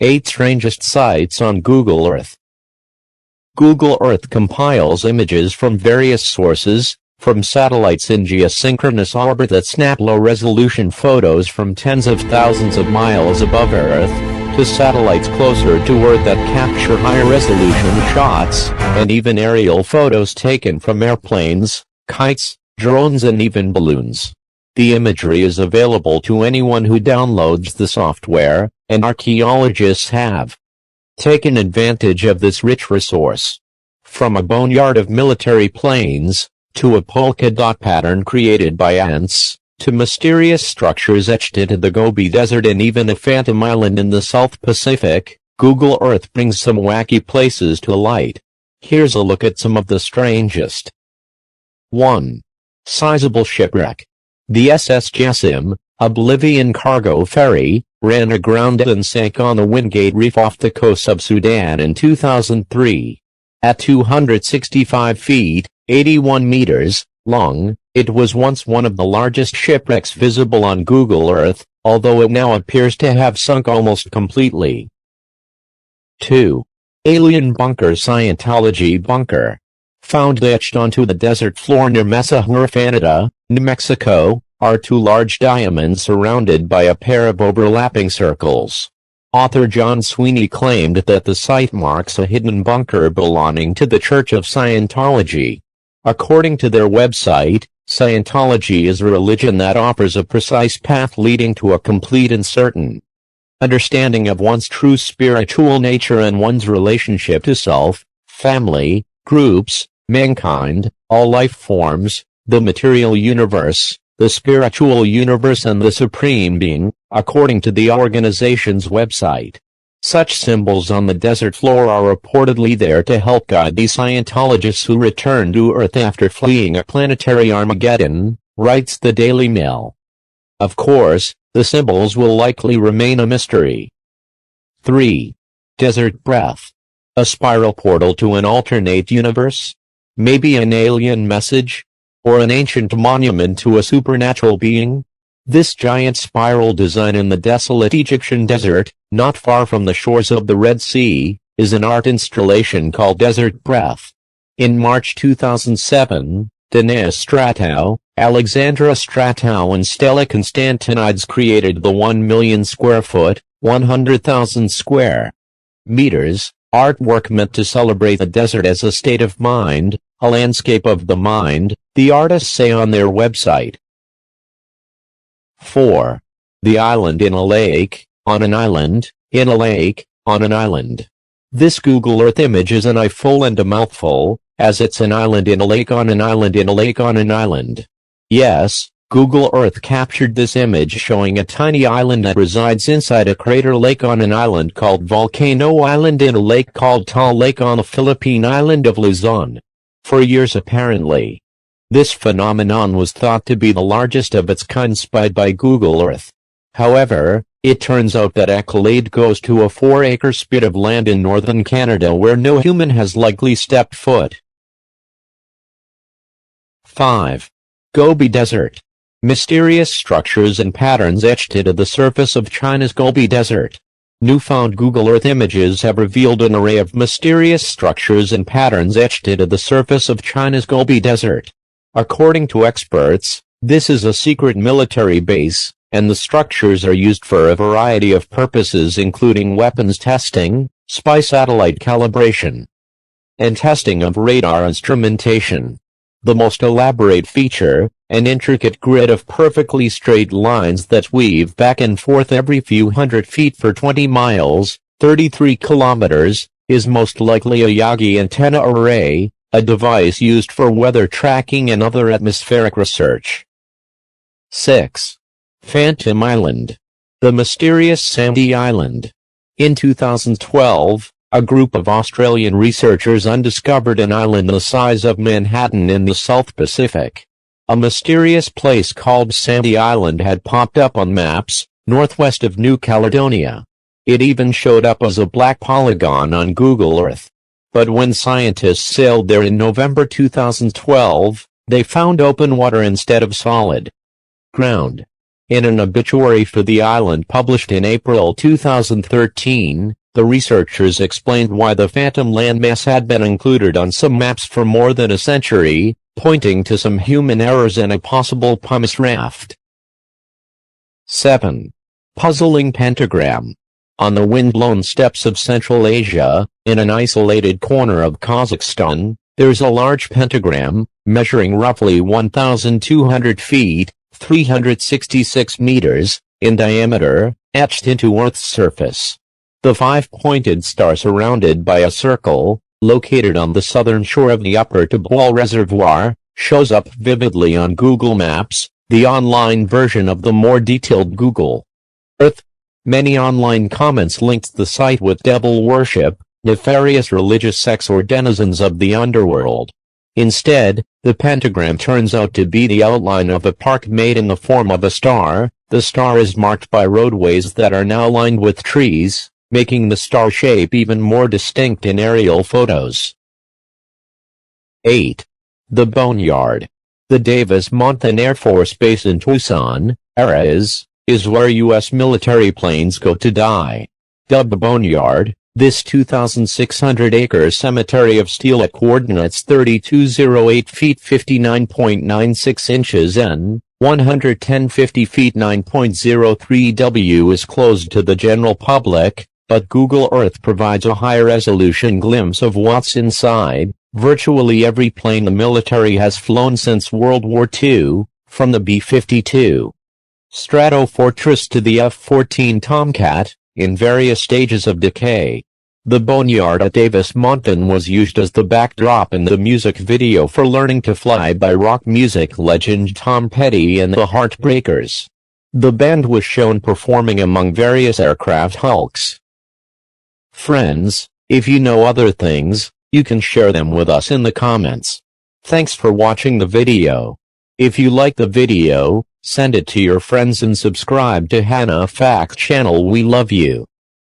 8 Strangest Sights on Google Earth. Google Earth compiles images from various sources, from satellites in geosynchronous orbit that snap low-resolution photos from tens of thousands of miles above Earth, to satellites closer to Earth that capture high-resolution shots, and even aerial photos taken from airplanes, kites, drones and even balloons. The imagery is available to anyone who downloads the software, and archaeologists have taken advantage of this rich resource. From a boneyard of military planes, to a polka-dot pattern created by ants, to mysterious structures etched into the Gobi Desert and even a phantom island in the South Pacific, Google Earth brings some wacky places to light. Here's a look at some of the strangest. 1. Sizable shipwreck. The SS Jassim, a Bolivian cargo ferry, ran aground and sank on the Wingate Reef off the coast of Sudan in 2003. At 265 feet, 81 meters, long, it was once one of the largest shipwrecks visible on Google Earth, although it now appears to have sunk almost completely. 2. Alien bunker. Scientology bunker. Found etched onto the desert floor near Mesa Huerfanita, New Mexico, are 2 large diamonds surrounded by a pair of overlapping circles. Author John Sweeney claimed that the site marks a hidden bunker belonging to the Church of Scientology. According to their website, Scientology is a religion that offers a precise path leading to a complete and certain understanding of one's true spiritual nature and one's relationship to self, family, groups, mankind, all life forms, the material universe, the spiritual universe and the Supreme Being, according to the organization's website. Such symbols on the desert floor are reportedly there to help guide the Scientologists who return to Earth after fleeing a planetary Armageddon, writes the Daily Mail. Of course, the symbols will likely remain a mystery. 3. Desert breath. A spiral portal to an alternate universe? Maybe an alien message? Or an ancient monument to a supernatural being? This giant spiral design in the desolate Egyptian desert, not far from the shores of the Red Sea, is an art installation called Desert Breath. In March 2007, Danae Stratow, Alexandra Stratow and Stella Constantinides created the 1 million square foot, 100,000 square meters, artwork meant to celebrate the desert as a state of mind, a landscape of the mind, the artists say on their website. 4. The island in a lake, on an island, in a lake, on an island. This Google Earth image is an eyeful and a mouthful, as it's an island in a lake on an island in a lake on an island. Yes, Google Earth captured this image showing a tiny island that resides inside a crater lake on an island called Volcano Island in a lake called Taal Lake on the Philippine island of Luzon. For years apparently. This phenomenon was thought to be the largest of its kind spied by Google Earth. However, it turns out that accolade goes to a 4-acre spit of land in northern Canada where no human has likely stepped foot. 5. Gobi Desert. Mysterious structures and patterns etched into the surface of China's Gobi Desert. Newfound Google Earth images have revealed an array of mysterious structures and patterns etched into the surface of China's Gobi Desert. According to experts, this is a secret military base, and the structures are used for a variety of purposes including weapons testing, spy satellite calibration, and testing of radar instrumentation. The most elaborate feature, an intricate grid of perfectly straight lines that weave back and forth every few hundred feet for 20 miles, 33 kilometers, is most likely a Yagi antenna array, a device used for weather tracking and other atmospheric research. 6. Phantom Island. The mysterious sandy island. In 2012, a group of Australian researchers undiscovered an island the size of Manhattan in the South Pacific. A mysterious place called Sandy Island had popped up on maps, northwest of New Caledonia. It even showed up as a black polygon on Google Earth. But when scientists sailed there in November 2012, they found open water instead of solid ground. In an obituary for the island published in April 2013, the researchers explained why the phantom landmass had been included on some maps for more than a century, pointing to some human errors and a possible pumice raft. 7. Puzzling pentagram. On the wind-blown steppes of Central Asia, in an isolated corner of Kazakhstan, there's a large pentagram, measuring roughly 1,200 feet, 366 meters, in diameter, etched into Earth's surface. The five-pointed star surrounded by a circle, located on the southern shore of the Upper Tabal Reservoir, shows up vividly on Google Maps, the online version of the more detailed Google Earth. Many online comments linked the site with devil worship, nefarious religious sects or denizens of the underworld. Instead, the pentagram turns out to be the outline of a park made in the form of a star. The star is marked by roadways that are now lined with trees, making the star shape even more distinct in aerial photos. 8. The Boneyard. The Davis-Monthan Air Force Base in Tucson, Arizona, is where U.S. military planes go to die. Dubbed the Boneyard, this 2,600-acre cemetery of steel at coordinates 3208 feet 59.96 inches and 11050 feet 9.03 W is closed to the general public, but Google Earth provides a high-resolution glimpse of what's inside. Virtually every plane the military has flown since World War II, from the B-52 Stratofortress to the F-14 Tomcat, in various stages of decay. The Boneyard at Davis-Monthan was used as the backdrop in the music video for Learning to Fly by rock music legend Tom Petty and the Heartbreakers. The band was shown performing among various aircraft hulks. Friends, if you know other things, you can share them with us in the comments. Thanks for watching the video. If you like the video, send it to your friends and subscribe to Hana Fact channel. We love you.